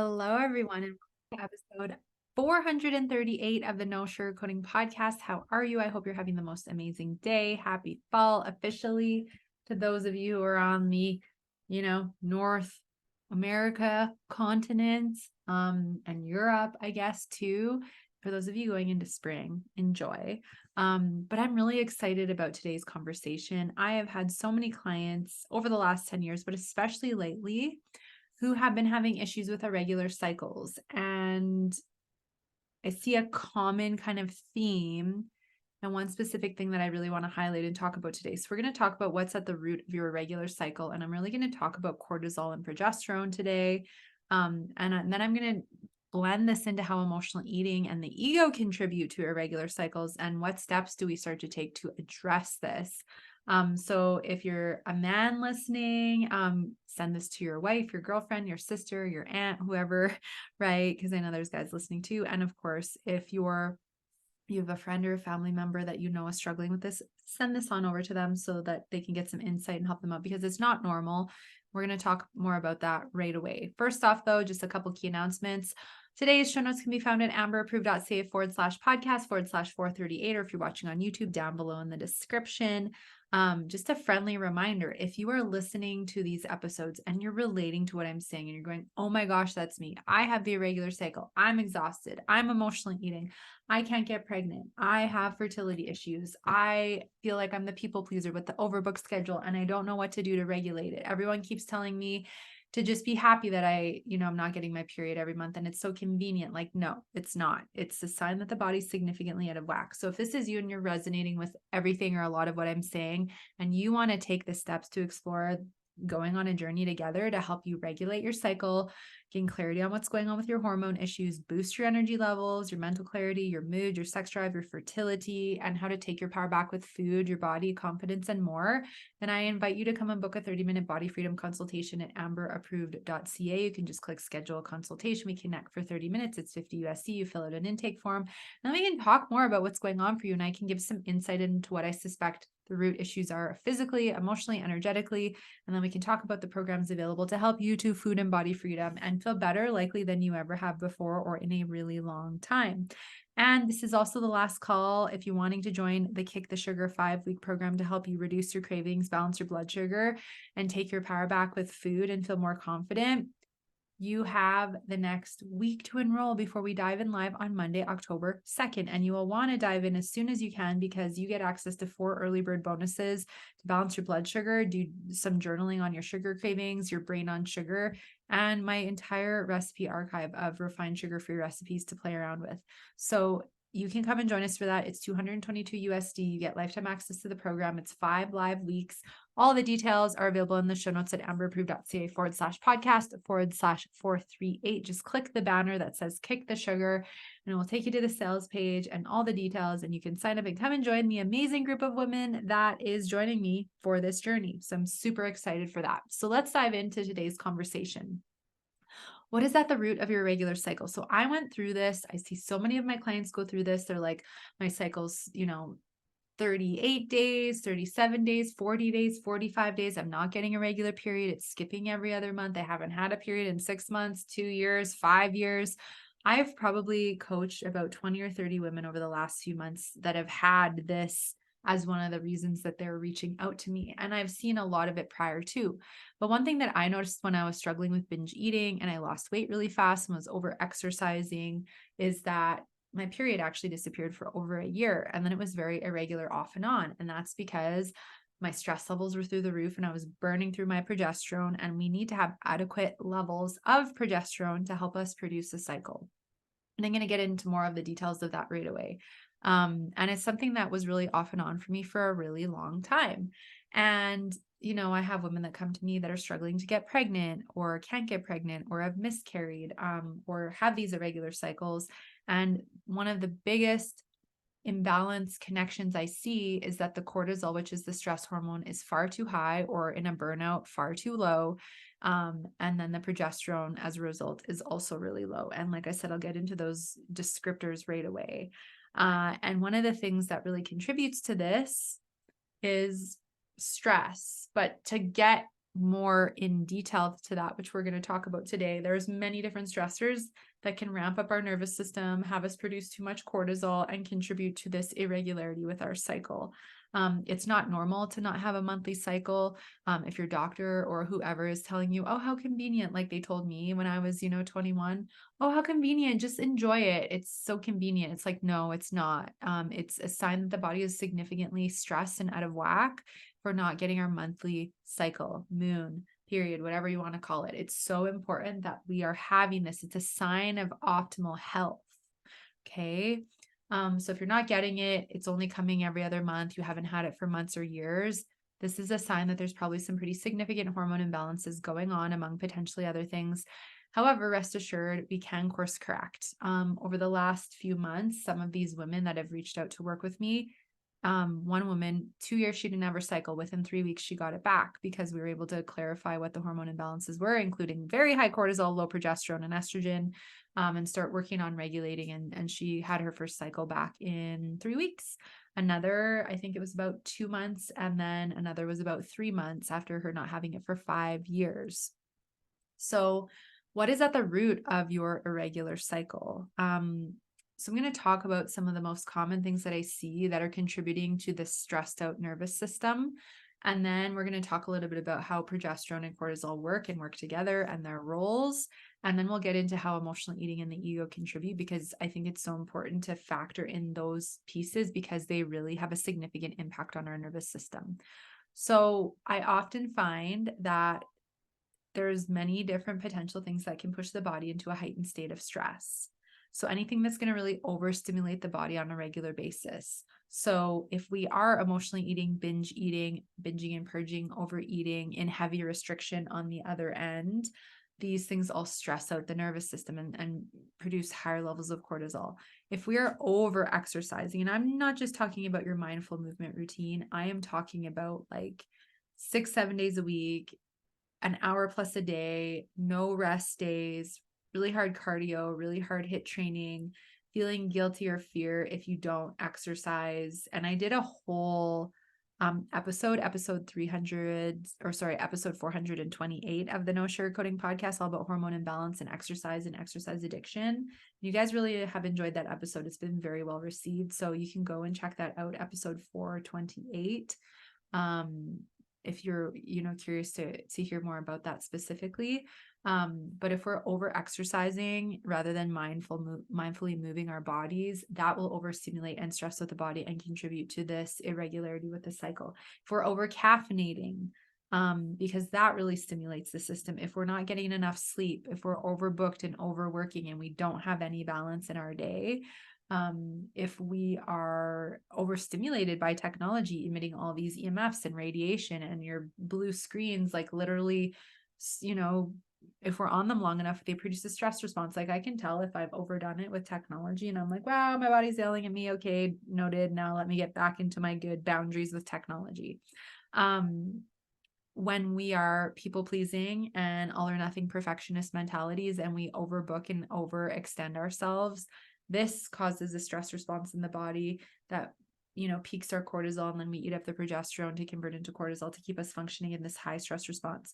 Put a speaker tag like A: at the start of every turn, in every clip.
A: Hello, everyone, and welcome to episode 438 of the No Sugarcoating podcast. How are you? I hope you're having the most amazing day. Happy fall officially to those of you who are on the, North America continent, and Europe, I guess, too. For those of you going into spring, enjoy. But I'm really excited about today's conversation. I have had so many clients over the last 10 years, but especially lately, who have been having issues with irregular cycles. And I see a common kind of theme and one specific thing that I really want to highlight and talk about today. So we're going to talk about what's at the root of your irregular cycle. And I'm really going to talk about cortisol and progesterone today. And then I'm going to blend this into how emotional eating and the ego contribute to irregular cycles and what steps do we start to take to address this. So if you're a man listening, send this to your wife, your girlfriend, your sister, your aunt, whoever, right? Because I know there's guys listening too. And of course, if you have a friend or a family member that you know is struggling with this, send this on over to them so that they can get some insight and help them out because it's not normal. We're going to talk more about that right away. First off, though, just a couple key announcements. Today's show notes can be found at amberapproved.ca/podcast/438, or if you're watching on YouTube, down below in the description. Just a friendly reminder, if you are listening to these episodes and you're relating to what I'm saying and you're going, oh my gosh, that's me. I have the irregular cycle. I'm exhausted. I'm emotionally eating. I can't get pregnant. I have fertility issues. I feel like I'm the people pleaser with the overbooked schedule and I don't know what to do to regulate it. Everyone keeps telling me to just be happy that I'm not getting my period every month and it's so convenient. Like, no, it's not. It's a sign that the body's significantly out of whack. So if this is you and you're resonating with everything or a lot of what I'm saying, and you want to take the steps to explore going on a journey together to help you regulate your cycle, gain clarity on what's going on with your hormone issues, boost your energy levels, your mental clarity, your mood, your sex drive, your fertility, and how to take your power back with food, your body, confidence, and more, then I invite you to come and book a 30-minute body freedom consultation at amberapproved.ca. You can just click schedule a consultation. We connect for 30 minutes. It's 50 USD. You fill out an intake form, and then we can talk more about what's going on for you. And I can give some insight into what I suspect the root issues are physically, emotionally, energetically. And then we can talk about the programs available to help you to food and body freedom and feel better likely than you ever have before or in a really long time. And this is also the last call if you're wanting to join the Kick the Sugar 5-week program to help you reduce your cravings, balance your blood sugar, and take your power back with food and feel more confident. You have the next week to enroll before we dive in live on Monday, October 2nd. And you will want to dive in as soon as you can because you get access to 4 early bird bonuses to balance your blood sugar, do some journaling on your sugar cravings, your brain on sugar, and my entire recipe archive of refined sugar-free recipes to play around with. So you can come and join us for that. It's $222 USD. You get lifetime access to the program. It's 5 live weeks. All the details are available in the show notes at amberapproved.ca/podcast/438. Just click the banner that says Kick the Sugar and it will take you to the sales page and all the details. And you can sign up and come and join the amazing group of women that is joining me for this journey. So I'm super excited for that. So let's dive into today's conversation. What is at the root of your irregular cycle? So I went through this. I see so many of my clients go through this. They're like, my cycle's, 38 days, 37 days, 40 days, 45 days. I'm not getting a regular period. It's skipping every other month. I haven't had a period in 6 months, 2 years, 5 years. I've probably coached about 20 or 30 women over the last few months that have had this as one of the reasons that they're reaching out to me. And I've seen a lot of it prior too. But one thing that I noticed when I was struggling with binge eating and I lost weight really fast and was over exercising is that my period actually disappeared for over a year. And then it was very irregular off and on. And that's because my stress levels were through the roof and I was burning through my progesterone. And we need to have adequate levels of progesterone to help us produce a cycle. And I'm going to get into more of the details of that right away. And it's something that was really off and on for me for a really long time. And, I have women that come to me that are struggling to get pregnant or can't get pregnant or have miscarried, or have these irregular cycles. And one of the biggest imbalance connections I see is that the cortisol, which is the stress hormone, is far too high or in a burnout far too low. And then the progesterone as a result is also really low. And like I said, I'll get into those descriptors right away. And one of the things that really contributes to this is stress. But to get more in detail to that, which we're going to talk about today, there's many different stressors that can ramp up our nervous system, have us produce too much cortisol, and contribute to this irregularity with our cycle. It's not normal to not have a monthly cycle. If your doctor or whoever is telling you, oh, how convenient, like they told me when I was, 21, oh, how convenient, just enjoy it. It's so convenient. It's like, no, it's not. It's a sign that the body is significantly stressed and out of whack for not getting our monthly cycle, moon, period, whatever you want to call it. It's so important that we are having this. It's a sign of optimal health. Okay. So if you're not getting it, it's only coming every other month, you haven't had it for months or years, this is a sign that there's probably some pretty significant hormone imbalances going on among potentially other things. However, rest assured, we can course correct. Over the last few months, some of these women that have reached out to work with me, one woman, 2 years, she didn't ever cycle. Within 3 weeks, she got it back because we were able to clarify what the hormone imbalances were, including very high cortisol, low progesterone, and estrogen, and start working on regulating. And she had her first cycle back in 3 weeks. Another, I think it was about 2 months. And then another was about 3 months after her not having it for 5 years. So what is at the root of your irregular cycle? So I'm going to talk about some of the most common things that I see that are contributing to this stressed out nervous system. And then we're going to talk a little bit about how progesterone and cortisol work and work together and their roles. And then we'll get into how emotional eating and the ego contribute, because I think it's so important to factor in those pieces because they really have a significant impact on our nervous system. So I often find that there's many different potential things that can push the body into a heightened state of stress. So anything that's going to really overstimulate the body on a regular basis. So if we are emotionally eating, binging and purging, overeating, in heavy restriction on the other end, these things all stress out the nervous system and produce higher levels of cortisol. If we are over exercising, and I'm not just talking about your mindful movement routine, I am talking about like 6-7 days a week, an hour plus a day, no rest days, really hard cardio, really hard HIIT training, feeling guilty or fear if you don't exercise. And I did a whole episode 428 of the No Sugarcoating podcast, all about hormone imbalance and exercise addiction. You guys really have enjoyed that episode. It's been very well received. So you can go and check that out, episode 428. If you're, curious to hear more about that specifically. But if we're over exercising rather than mindfully moving our bodies, that will overstimulate and stress out the body and contribute to this irregularity with the cycle. If we're over caffeinating, because that really stimulates the system. If we're not getting enough sleep, if we're overbooked and overworking and we don't have any balance in our day, if we are overstimulated by technology emitting all these EMFs and radiation and your blue screens, like literally, if we're on them long enough, they produce a stress response. Like I can tell if I've overdone it with technology and I'm like, wow, my body's yelling at me. Okay, noted. Now let me get back into my good boundaries with technology. When we are people pleasing and all or nothing perfectionist mentalities and we overbook and overextend ourselves, this causes a stress response in the body that, peaks our cortisol, and then we eat up the progesterone to convert into cortisol to keep us functioning in this high stress response.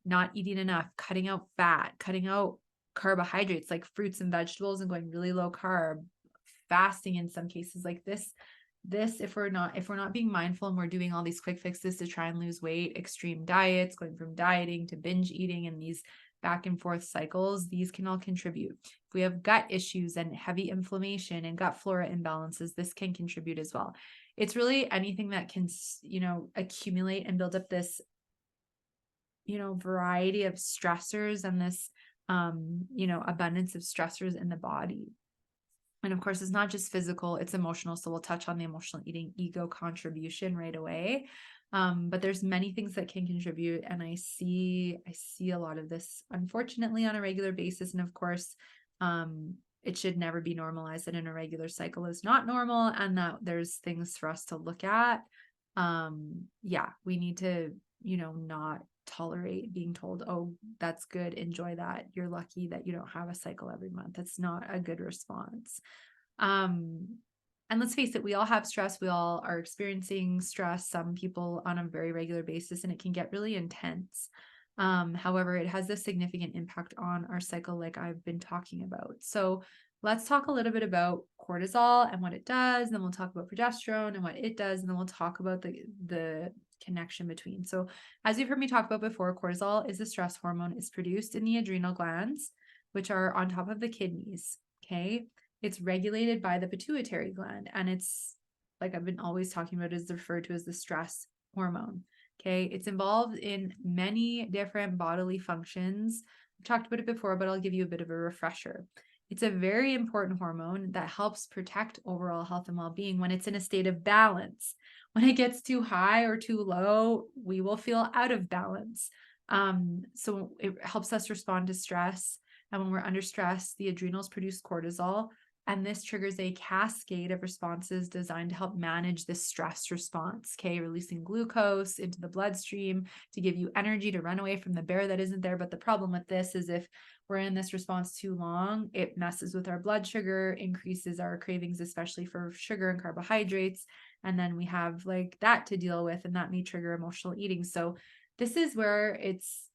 A: Not eating enough, cutting out fat, cutting out carbohydrates like fruits and vegetables and going really low carb, fasting in some cases like this, if we're not being mindful and we're doing all these quick fixes to try and lose weight, extreme diets, going from dieting to binge eating and these back and forth cycles, these can all contribute. If we have gut issues and heavy inflammation and gut flora imbalances, this can contribute as well. It's really anything that can, accumulate and build up this, variety of stressors and this, abundance of stressors in the body. And of course, it's not just physical, it's emotional. So we'll touch on the emotional eating ego contribution right away. But there's many things that can contribute. And I see a lot of this, unfortunately, on a regular basis. And of course, it should never be normalized that an irregular cycle is not normal and that there's things for us to look at. We need to, not tolerate being told, oh, that's good, enjoy that, you're lucky that you don't have a cycle every month. That's not a good response. And And let's face it, we all have stress. We all are experiencing stress, some people on a very regular basis, and it can get really intense. However, it has a significant impact on our cycle, like I've been talking about. So let's talk a little bit about cortisol and what it does. Then we'll talk about progesterone and what it does. And then we'll talk about the connection between. So as you've heard me talk about before, cortisol is a stress hormone. It's produced in the adrenal glands, which are on top of the kidneys. Okay. It's regulated by the pituitary gland, and it's, like I've been always talking about, is referred to as the stress hormone. Okay. It's involved in many different bodily functions. I've talked about it before, but I'll give you a bit of a refresher. It's a very important hormone that helps protect overall health and well-being when it's in a state of balance. When it gets too high or too low, we will feel out of balance. So it helps us respond to stress. And when we're under stress, the adrenals produce cortisol, and this triggers a cascade of responses designed to help manage this stress response, okay? Releasing glucose into the bloodstream to give you energy to run away from the bear that isn't there. But the problem with this is if we're in this response too long, it messes with our blood sugar, increases our cravings, especially for sugar and carbohydrates. And then we have like that to deal with, and that may trigger emotional eating. So this is where it's,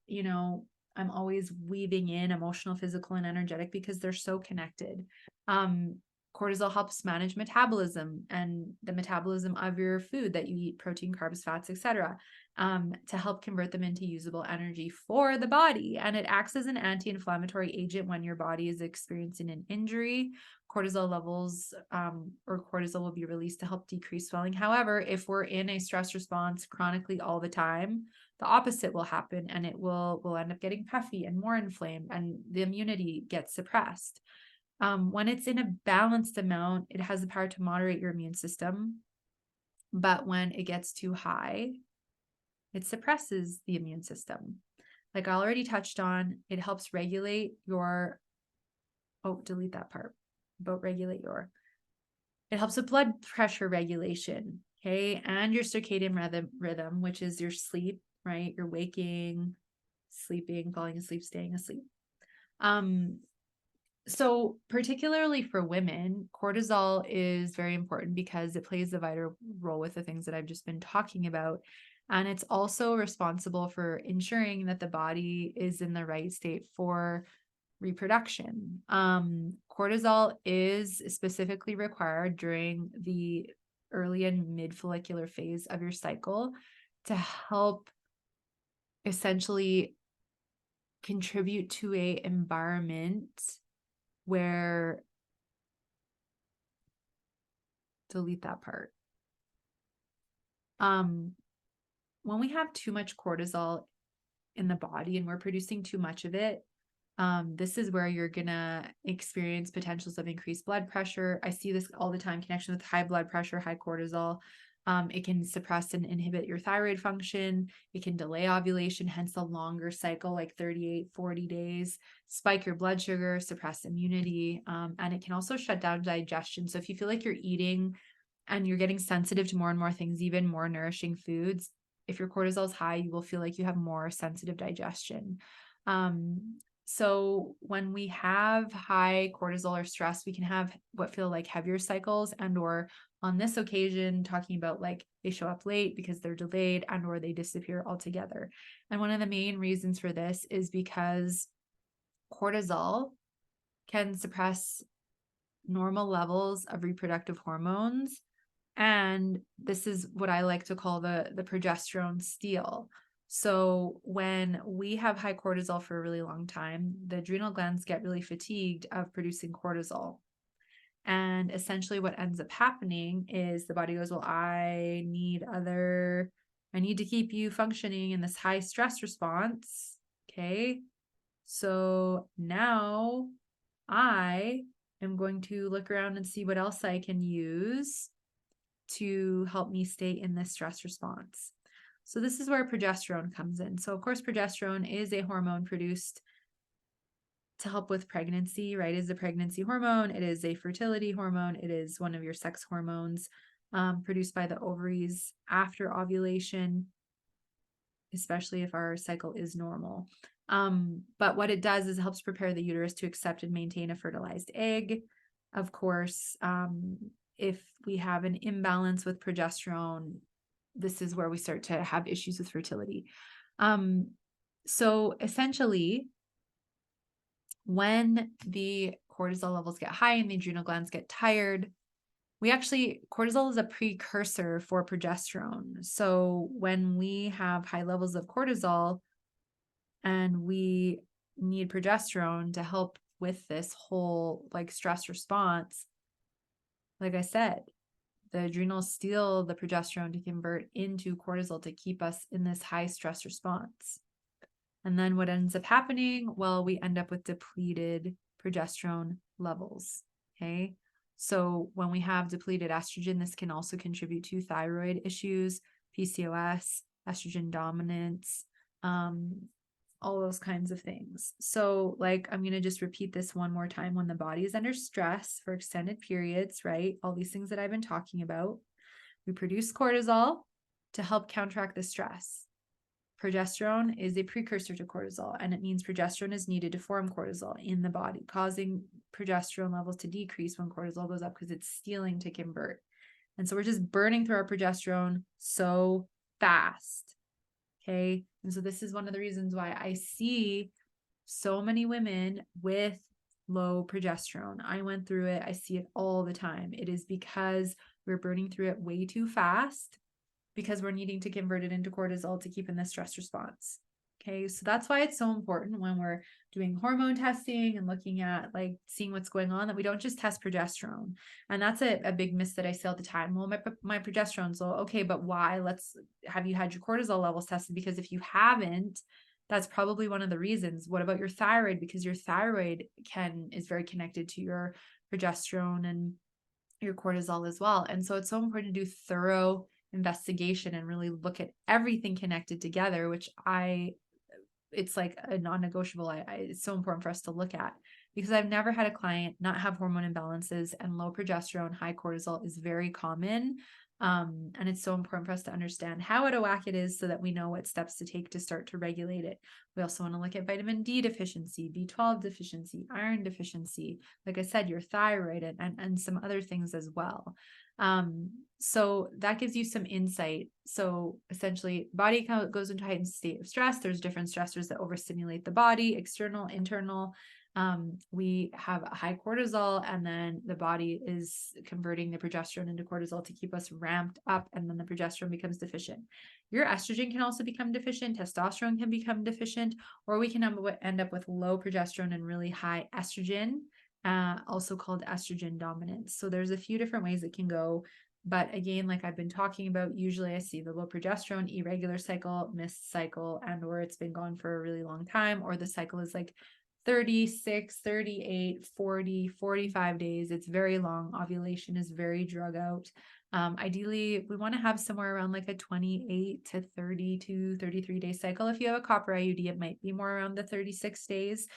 A: I'm always weaving in emotional, physical, and energetic because they're so connected. Cortisol helps manage metabolism and the metabolism of your food that you eat, protein, carbs, fats, etc., to help convert them into usable energy for the body. And it acts as an anti-inflammatory agent when your body is experiencing an injury. Cortisol levels or cortisol will be released to help decrease swelling. However, if we're in a stress response chronically all the time, the opposite will happen, and we'll end up getting puffy and more inflamed, and the immunity gets suppressed. When it's in a balanced amount, it has the power to moderate your immune system. But when it gets too high, it suppresses the immune system. Like I already touched on, it helps regulate your, delete that part, about regulate your, it helps with blood pressure regulation, okay? And your circadian rhythm, which is your sleep, right? You're waking, sleeping, falling asleep, staying asleep. So particularly for women, cortisol is very important because it plays a vital role with the things that I've just been talking about. And it's also responsible for ensuring that the body is in the right state for reproduction. Cortisol is specifically required during the early and mid follicular phase of your cycle to help essentially contribute to a environment where, delete that part. When we have too much cortisol in the body and we're producing too much of it, this is where you're gonna experience potentials of increased blood pressure. I see this all the time, connection with high blood pressure, high cortisol. It can suppress and inhibit your thyroid function. It can delay ovulation, hence the longer cycle, like 38, 40 days, spike your blood sugar, suppress immunity, and it can also shut down digestion. So if you feel like you're eating and you're getting sensitive to more and more things, even more nourishing foods, if your cortisol is high, you will feel like you have more sensitive digestion. So when we have high cortisol or stress, we can have what feel like heavier cycles, and or on this occasion, talking about like they show up late because they're delayed, and or they disappear altogether. And one of the main reasons for this is because cortisol can suppress normal levels of reproductive hormones. And this is what I like to call the progesterone steal. So when we have high cortisol for a really long time, the adrenal glands get really fatigued of producing cortisol. And essentially what ends up happening is the body goes, well, I need to keep you functioning in this high stress response. Okay. So now I am going to look around and see what else I can use to help me stay in this stress response. So this is where progesterone comes in. So of course, progesterone is a hormone produced to help with pregnancy, right? It's a pregnancy hormone. It is a fertility hormone. It is one of your sex hormones produced by the ovaries after ovulation, especially if our cycle is normal. But what it does is it helps prepare the uterus to accept and maintain a fertilized egg. Of course, if we have an imbalance with progesterone, this is where we start to have issues with fertility. So essentially, when the cortisol levels get high and the adrenal glands get tired, cortisol is a precursor for progesterone. So when we have high levels of cortisol and we need progesterone to help with this whole like stress response, like I said, the adrenals steal the progesterone to convert into cortisol to keep us in this high stress response. And then what ends up happening? Well, we end up with depleted progesterone levels. Okay. So when we have depleted estrogen, this can also contribute to thyroid issues, PCOS, estrogen dominance, all those kinds of things. So like, I'm going to just repeat this one more time. When the body is under stress for extended periods, right? All these things that I've been talking about, we produce cortisol to help counteract the stress. Progesterone is a precursor to cortisol, and it means progesterone is needed to form cortisol in the body, causing progesterone levels to decrease when cortisol goes up because it's stealing to convert. And so we're just burning through our progesterone so fast. Okay. And so this is one of the reasons why I see so many women with low progesterone. I went through it. I see it all the time. It is because we're burning through it way too fast, because we're needing to convert it into cortisol to keep in the stress response. Okay. So that's why it's so important when we're doing hormone testing and looking at like seeing what's going on, that we don't just test progesterone. And that's a big miss that I see all the time. Well, my progesterone's low. Okay, but why? Have you had your cortisol levels tested? Because if you haven't, that's probably one of the reasons. What about your thyroid? Because your thyroid is very connected to your progesterone and your cortisol as well. And so it's so important to do thorough investigation and really look at everything connected together, it's like a non-negotiable. It's so important for us to look at, because I've never had a client not have hormone imbalances, and low progesterone, high cortisol is very common. And it's so important for us to understand how out of whack it is so that we know what steps to take to start to regulate it. We also want to look at vitamin D deficiency, B12 deficiency, iron deficiency, like I said, your thyroid, and some other things as well. So that gives you some insight. So essentially, body goes into heightened state of stress. There's different stressors that overstimulate the body, external, internal. We have a high cortisol, and then the body is converting the progesterone into cortisol to keep us ramped up, and then the progesterone becomes deficient. Your estrogen can also become deficient, testosterone can become deficient, or we can end up with low progesterone and really high estrogen, also called estrogen dominance. So there's a few different ways it can go. But again, like I've been talking about, usually I see the low progesterone, irregular cycle, missed cycle, and or it's been gone for a really long time, or the cycle is like 36, 38, 40, 45 days. It's very long. Ovulation is very drug out. Ideally, we want to have somewhere around like a 28 to 32, 33 day cycle. If you have a copper IUD, it might be more around the 36 days.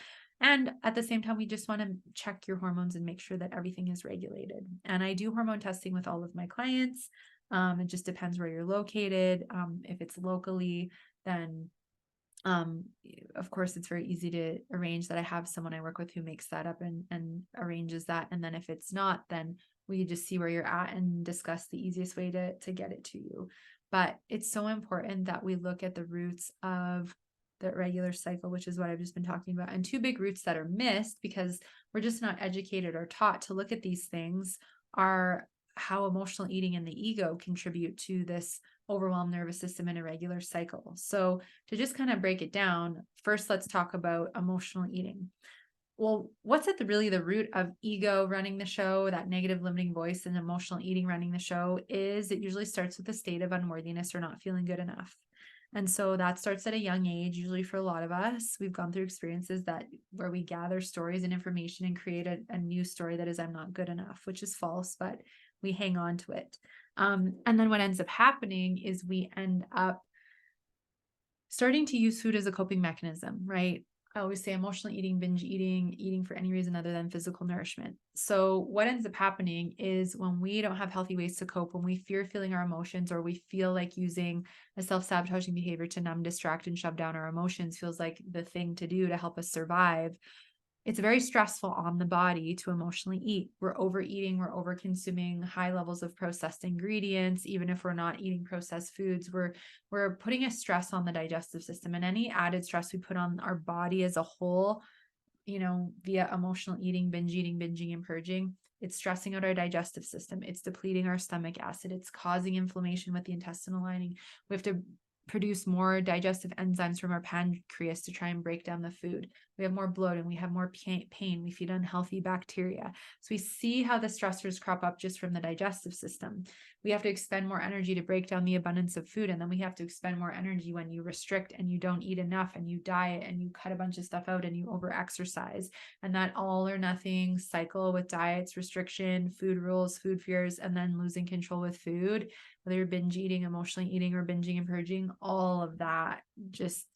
A: And at the same time, we just want to check your hormones and make sure that everything is regulated. And I do hormone testing with all of my clients. It just depends where you're located. If it's locally, then of course, it's very easy to arrange that. I have someone I work with who makes that up and arranges that. And then if it's not, then we just see where you're at and discuss the easiest way to get it to you. But it's so important that we look at the roots of the irregular cycle, which is what I've just been talking about. And two big roots that are missed because we're just not educated or taught to look at these things are how emotional eating and the ego contribute to this overwhelmed nervous system and irregular cycle. So to just kind of break it down, first, let's talk about emotional eating. Well, what's at the root of ego running the show, that negative limiting voice, and emotional eating running the show is it usually starts with a state of unworthiness or not feeling good enough. And so that starts at a young age. Usually for a lot of us, we've gone through experiences where we gather stories and information and create a new story that is, I'm not good enough, which is false, but we hang on to it. And then what ends up happening is we end up starting to use food as a coping mechanism, right? I always say emotional eating, binge eating, eating for any reason other than physical nourishment. So what ends up happening is when we don't have healthy ways to cope, when we fear feeling our emotions, or we feel like using a self-sabotaging behavior to numb, distract, and shove down our emotions feels like the thing to do to help us survive, it's very stressful on the body to emotionally eat. We're overeating, we're over consuming high levels of processed ingredients. Even if we're not eating processed foods, we're putting a stress on the digestive system, and any added stress we put on our body as a whole, via emotional eating, binging and purging, it's stressing out our digestive system. It's depleting our stomach acid. It's causing inflammation with the intestinal lining. We have to produce more digestive enzymes from our pancreas to try and break down the food. We have more bloating. We have more pain. We feed unhealthy bacteria. So we see how the stressors crop up just from the digestive system. We have to expend more energy to break down the abundance of food. And then we have to expend more energy when you restrict and you don't eat enough and you diet and you cut a bunch of stuff out and you over exercise. And that all or nothing cycle with diets, restriction, food rules, food fears, and then losing control with food, whether you're binge eating, emotionally eating, or binging and purging, all of that just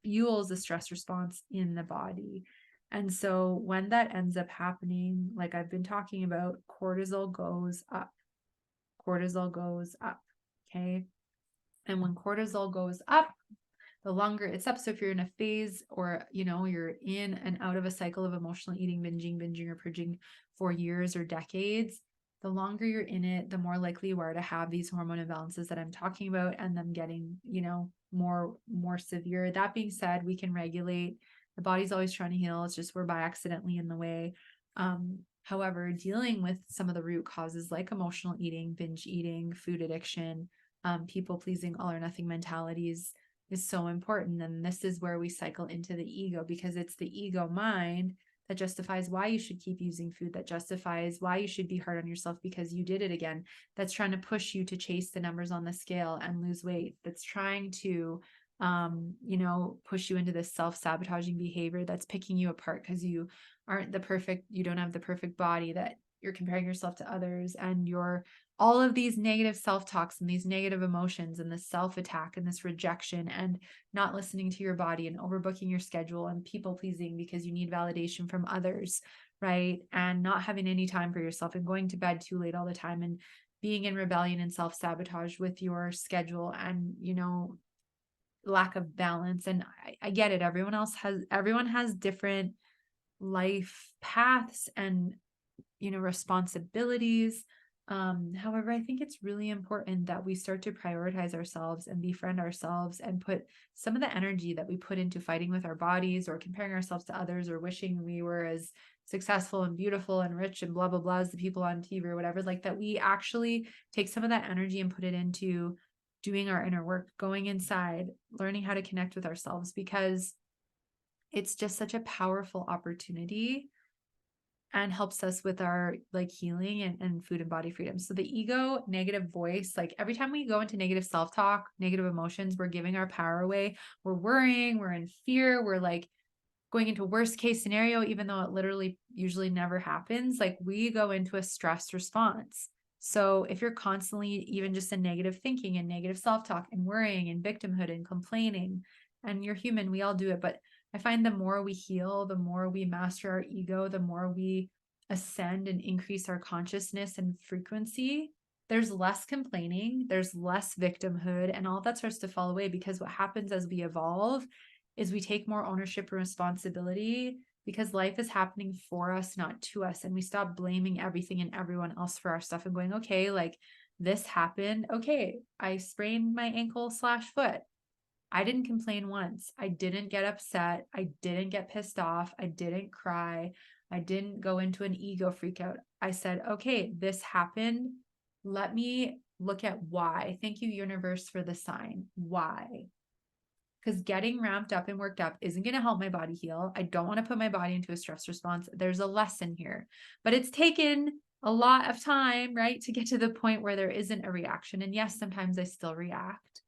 A: fuels the stress response in the body. And so when that ends up happening, like I've been talking about, cortisol goes up. Cortisol goes up. Okay. And when cortisol goes up, the longer it's up. So if you're in a phase or, you're in and out of a cycle of emotional eating, binging or purging for years or decades, the longer you're in it, the more likely you are to have these hormone imbalances that I'm talking about and them getting, more severe. That being said, we can regulate. The body's always trying to heal. It's just we're by accidentally in the way. However, dealing with some of the root causes like emotional eating, binge eating, food addiction, people pleasing, all or nothing mentalities is so important. And this is where we cycle into the ego, because it's the ego mind that justifies why you should keep using food, that justifies why you should be hard on yourself because you did it again, that's trying to push you to chase the numbers on the scale and lose weight, that's trying to push you into this self-sabotaging behavior that's picking you apart because you don't have the perfect body, that you're comparing yourself to others, and all of these negative self-talks and these negative emotions and this self-attack and this rejection and not listening to your body and overbooking your schedule and people pleasing because you need validation from others, right? And not having any time for yourself and going to bed too late all the time and being in rebellion and self-sabotage with your schedule and, lack of balance. And I get it. Everyone has different life paths and, responsibilities. However, I think it's really important that we start to prioritize ourselves and befriend ourselves and put some of the energy that we put into fighting with our bodies or comparing ourselves to others or wishing we were as successful and beautiful and rich and blah, blah, blah as the people on TV or whatever, like that we actually take some of that energy and put it into doing our inner work, going inside, learning how to connect with ourselves, because it's just such a powerful opportunity and helps us with our healing and food and body freedom. So the ego negative voice, every time we go into negative self-talk, negative emotions, we're giving our power away. We're worrying, we're in fear, we're going into worst case scenario, even though it literally usually never happens. We go into a stress response. So if you're constantly even just in negative thinking and negative self-talk and worrying and victimhood and complaining, and you're human, we all do it, but I find the more we heal, the more we master our ego, the more we ascend and increase our consciousness and frequency, there's less complaining, there's less victimhood, and all that starts to fall away, because what happens as we evolve is we take more ownership and responsibility, because life is happening for us, not to us. And we stop blaming everything and everyone else for our stuff and going, okay, this happened. Okay, I sprained my ankle/foot. I didn't complain once. I didn't get upset. I didn't get pissed off. I didn't cry. I didn't go into an ego freak out. I said, okay, this happened. Let me look at why. Thank you, universe, for the sign. Why? Because getting ramped up and worked up isn't going to help my body heal. I don't want to put my body into a stress response. There's a lesson here, but it's taken a lot of time, right, to get to the point where there isn't a reaction. And yes, sometimes I still react,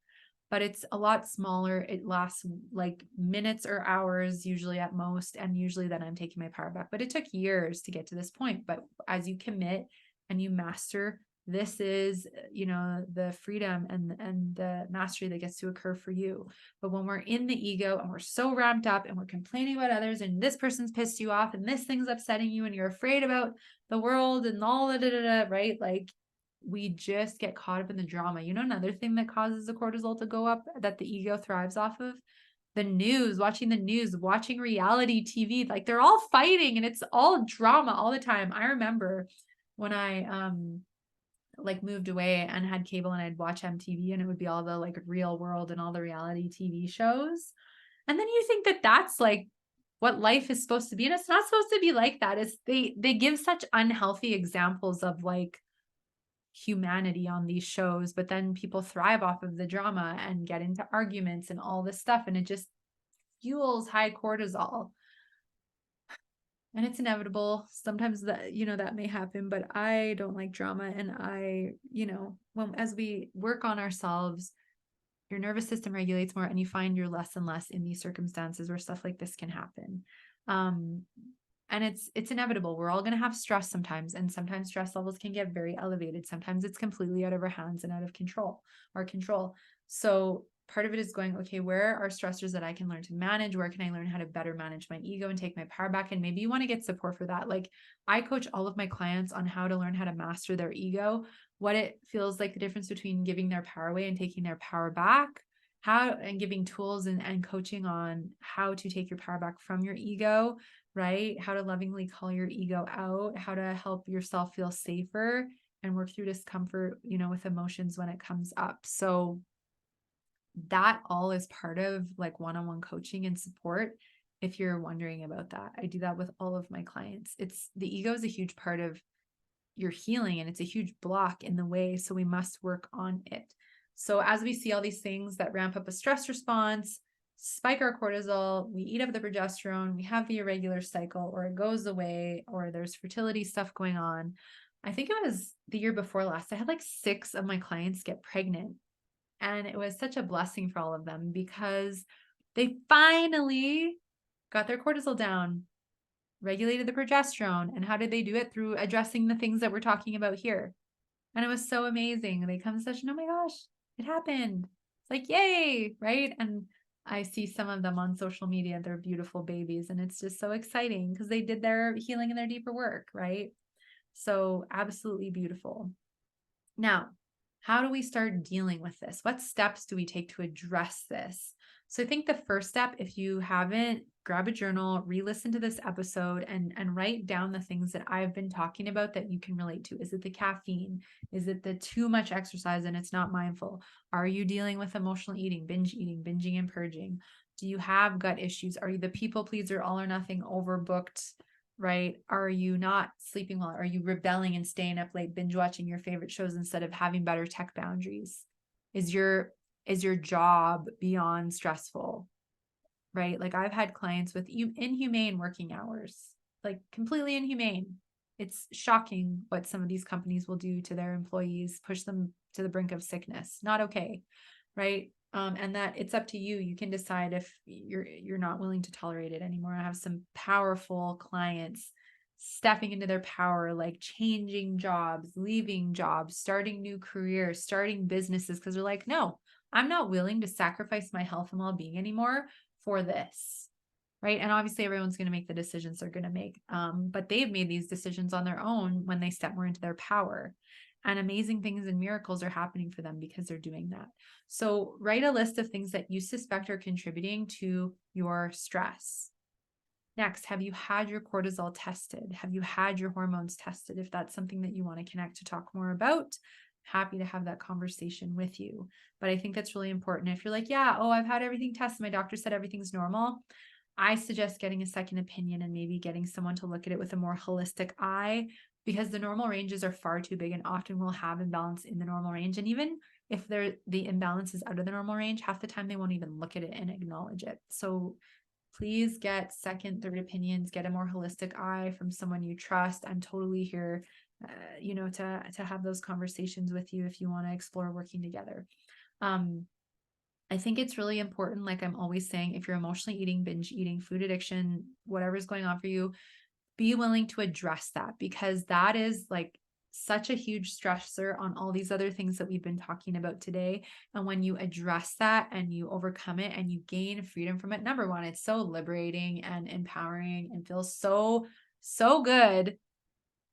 A: but it's a lot smaller. It lasts minutes or hours, usually at most. And usually then I'm taking my power back, but it took years to get to this point. But as you commit and you master, this is, the freedom and the mastery that gets to occur for you. But when we're in the ego and we're so ramped up and we're complaining about others and this person's pissed you off and this thing's upsetting you and you're afraid about the world and all that, right? We just get caught up in the drama. Another thing that causes the cortisol to go up that the ego thrives off of, the news, watching reality TV, like they're all fighting and it's all drama all the time. I remember when I like moved away and had cable and I'd watch MTV and it would be all the like Real World and all the reality TV shows. And then you think that that's like what life is supposed to be. And it's not supposed to be like that. It's they give such unhealthy examples of like humanity on these shows, but then people thrive off of the drama and get into arguments and all this stuff. And it just fuels high cortisol. And it's inevitable. Sometimes that, that may happen, but I don't like drama. And as we work on ourselves, your nervous system regulates more and you find you're less and less in these circumstances where stuff like this can happen. And it's inevitable. We're all going to have stress sometimes, and sometimes stress levels can get very elevated. Sometimes it's completely out of our hands and out of control. So part of it is going, okay, where are stressors that I can learn to manage? Where can I learn how to better manage my ego and take my power back? And maybe you want to get support for that. Like I coach all of my clients on how to learn how to master their ego, what it feels like, the difference between giving their power away and taking their power back, and giving tools and coaching on how to take your power back from your ego, right? How to lovingly call your ego out, how to help yourself feel safer and work through discomfort, with emotions when it comes up. So that all is part of like one-on-one coaching and support. If you're wondering about that, I do that with all of my clients. The ego is a huge part of your healing and it's a huge block in the way. So we must work on it. So as we see all these things that ramp up a stress response, spike our cortisol, we eat up the progesterone, we have the irregular cycle, or it goes away, or there's fertility stuff going on. I think it was the year before last, I had like 6 of my clients get pregnant. And it was such a blessing for all of them because they finally got their cortisol down, regulated the progesterone. And how did they do it? Through addressing the things that we're talking about here. And it was so amazing. They come to session, oh my gosh, it happened. It's like, yay, right? And I see some of them on social media, they're beautiful babies. And it's just so exciting because they did their healing and their deeper work, right? So absolutely beautiful. Now, how do we start dealing with this? What steps do we take to address this? So I think the first step, if you haven't, grab a journal, re-listen to this episode and write down the things that I've been talking about that you can relate to. Is it the caffeine? Is it the too much exercise and it's not mindful? Are you dealing with emotional eating, binging and purging? Do you have gut issues? Are you the people pleaser, all or nothing, overbooked? Right? Are you not sleeping well? Are you rebelling and staying up late, binge watching your favorite shows instead of having better tech boundaries? Is your job beyond stressful? Right? Like I've had clients with inhumane working hours, like completely inhumane. It's shocking what some of these companies will do to their employees, push them to the brink of sickness. Not okay. Right? And that it's up to you. You can decide if you're not willing to tolerate it anymore. I have some powerful clients stepping into their power, like changing jobs, leaving jobs, starting new careers, starting businesses, because they're like, no, I'm not willing to sacrifice my health and well-being anymore for this. Right. And obviously everyone's going to make the decisions they're going to make. But they've made these decisions on their own when they step more into their power. And amazing things and miracles are happening for them because they're doing that. So write a list of things that you suspect are contributing to your stress. Next, have you had your cortisol tested? Have you had your hormones tested? If that's something that you want to connect to talk more about, happy to have that conversation with you. But I think that's really important. If you're like, yeah, I've had everything tested, my doctor said everything's normal, I suggest getting a second opinion and maybe getting someone to look at it with a more holistic eye, because the normal ranges are far too big and often will have imbalance in the normal range. And even if the imbalance is out of the normal range, half the time they won't even look at it and acknowledge it. So please get second, third opinions, get a more holistic eye from someone you trust. I'm totally here, to have those conversations with you if you want to explore working together. I think it's really important, like I'm always saying, if you're emotionally eating, binge eating, food addiction, whatever's going on for you, be willing to address that, because that is like such a huge stressor on all these other things that we've been talking about today. And when you address that and you overcome it and you gain freedom from it, number one, it's so liberating and empowering and feels so, so good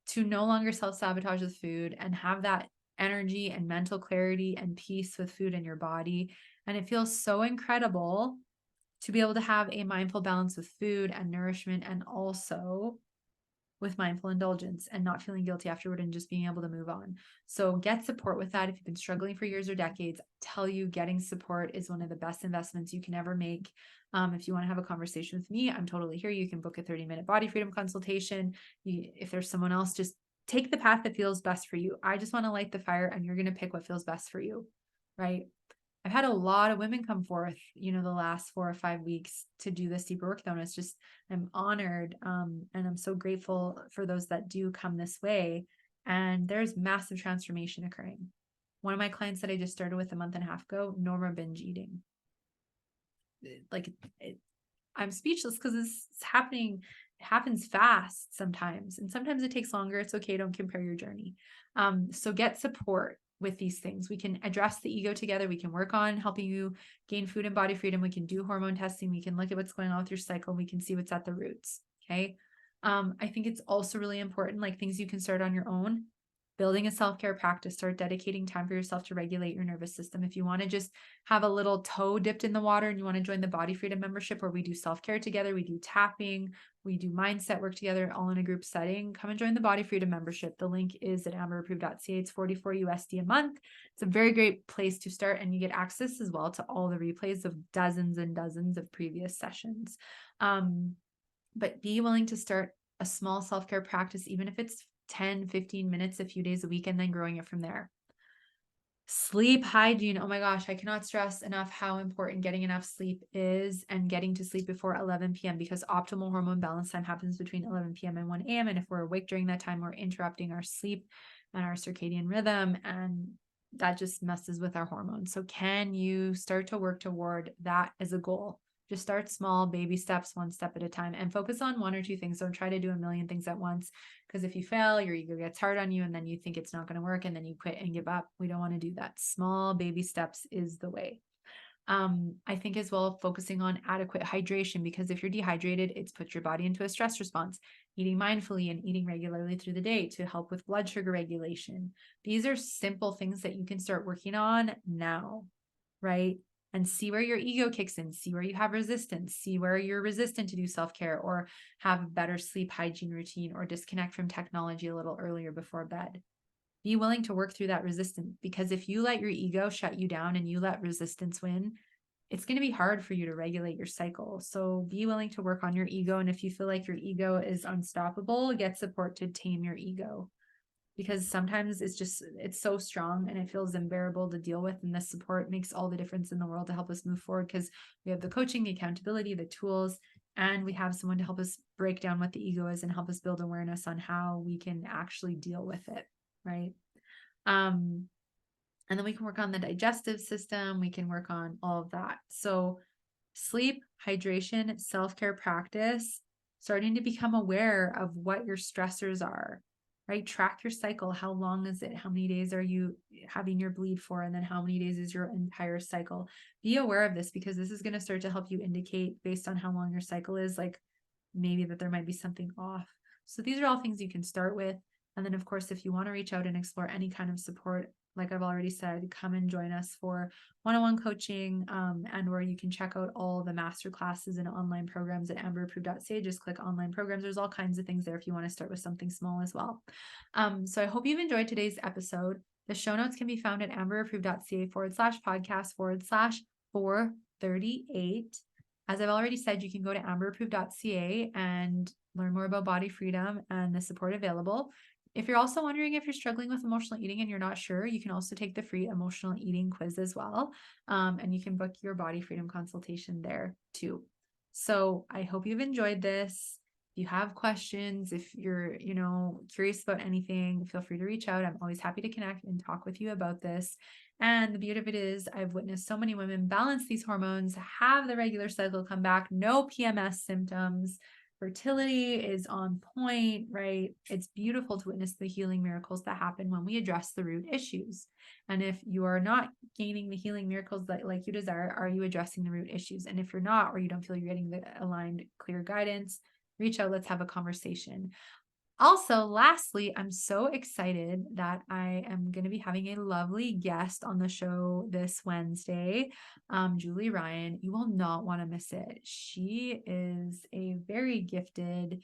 A: to no longer self-sabotage with food and have that energy and mental clarity and peace with food in your body. And it feels so incredible to be able to have a mindful balance with food and nourishment, and also with mindful indulgence and not feeling guilty afterward and just being able to move on. So get support with that. If you've been struggling for years or decades, I tell you, getting support is one of the best investments you can ever make. If you want to have a conversation with me, I'm totally here. You can book a 30-minute body freedom consultation. If there's someone else, just take the path that feels best for you. I just want to light the fire, and you're going to pick what feels best for you, right? I've had a lot of women come forth, the last 4 or 5 weeks to do this deeper work though. And it's just, I'm honored. And I'm so grateful for those that do come this way. And there's massive transformation occurring. One of my clients that I just started with a month and a half ago, no more binge eating. I'm speechless because this is happening. It happens fast sometimes, and sometimes it takes longer. It's okay. Don't compare your journey. So get support with these things. We can address the ego together. We can work on helping you gain food and body freedom. We can do hormone testing. We can look at what's going on with your cycle. We can see what's at the roots. Okay. I think it's also really important, like things you can start on your own. Building a self-care practice, start dedicating time for yourself to regulate your nervous system. If you want to just have a little toe dipped in the water and you want to join the Body Freedom membership where we do self-care together, we do tapping, we do mindset work together, all in a group setting, come and join the Body Freedom membership. The link is at amberapproved.ca. It's $44 USD a month. It's a very great place to start, and you get access as well to all the replays of dozens and dozens of previous sessions. But be willing to start a small self-care practice, even if it's 10, 15 minutes a few days a week, and then growing it from there. Sleep hygiene. Oh my gosh, I cannot stress enough how important getting enough sleep is, and getting to sleep before 11 p.m. because optimal hormone balance time happens between 11 p.m. and 1 a.m. And if we're awake during that time, we're interrupting our sleep and our circadian rhythm, and that just messes with our hormones. So can you start to work toward that as a goal? Just start small, baby steps, one step at a time, and focus on 1 or 2 things. Don't try to do a million things at once, because if you fail, your ego gets hard on you, and then you think it's not going to work, and then you quit and give up. We don't want to do that. Small baby steps is the way. I think as well, focusing on adequate hydration, because if you're dehydrated, it's put your body into a stress response. Eating mindfully and eating regularly through the day to help with blood sugar regulation. These are simple things that you can start working on now, right? And see where your ego kicks in, see where you have resistance, see where you're resistant to do self-care or have a better sleep hygiene routine or disconnect from technology a little earlier before bed. Be willing to work through that resistance, because if you let your ego shut you down and you let resistance win, it's going to be hard for you to regulate your cycle. So be willing to work on your ego. And if you feel like your ego is unstoppable, get support to tame your ego, because sometimes it's so strong and it feels unbearable to deal with. And this support makes all the difference in the world to help us move forward, because we have the coaching, the accountability, the tools, and we have someone to help us break down what the ego is and help us build awareness on how we can actually deal with it. Right. And then we can work on the digestive system. We can work on all of that. So sleep, hydration, self-care practice, starting to become aware of what your stressors are, right? Track your cycle. How long is it? How many days are you having your bleed for? And then how many days is your entire cycle? Be aware of this, because this is going to start to help you indicate, based on how long your cycle is, like maybe that there might be something off. So these are all things you can start with. And then of course, if you want to reach out and explore any kind of support, like I've already said, come and join us for one-on-one coaching, and where you can check out all the master classes and online programs at amberapproved.ca. Just click online programs. There's all kinds of things there if you want to start with something small as well. So I hope you've enjoyed today's episode. The show notes can be found at amberapproved.ca/podcast/438. As I've already said, you can go to amberapproved.ca and learn more about body freedom and the support available. If you're also wondering if you're struggling with emotional eating and you're not sure, you can also take the free emotional eating quiz as well. And you can book your body freedom consultation there too. So I hope you've enjoyed this. If you have questions, if you're, curious about anything, feel free to reach out. I'm always happy to connect and talk with you about this. And the beauty of it is I've witnessed so many women balance these hormones, have the regular cycle come back, no PMS symptoms. Fertility is on point, right? It's beautiful to witness the healing miracles that happen when we address the root issues. And if you are not gaining the healing miracles that like you desire, are you addressing the root issues? And if you're not, or you don't feel you're getting the aligned, clear guidance, reach out. Let's have a conversation. Also, lastly, I'm so excited that I am going to be having a lovely guest on the show this Wednesday, Julie Ryan. You will not want to miss it. She is a very gifted,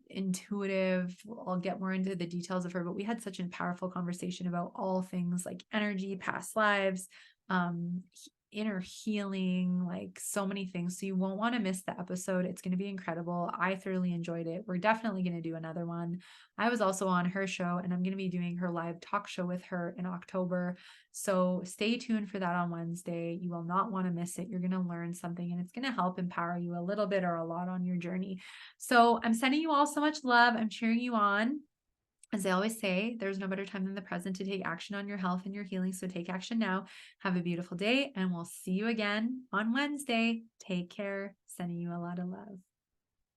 A: intuitive. I'll get more into the details of her, but we had such a powerful conversation about all things like energy, past lives, inner healing, like so many things. So you won't want to miss the episode. It's going to be incredible. I thoroughly enjoyed it. We're definitely going to do another one. I was also on her show, and I'm going to be doing her live talk show with her in October. So stay tuned for that on Wednesday. You will not want to miss it. You're going to learn something, and it's going to help empower you a little bit or a lot on your journey. So I'm sending you all so much love. I'm cheering you on. As I always say, there's no better time than the present to take action on your health and your healing. So take action now. Have a beautiful day, and we'll see you again on Wednesday. Take care. Sending you a lot of love.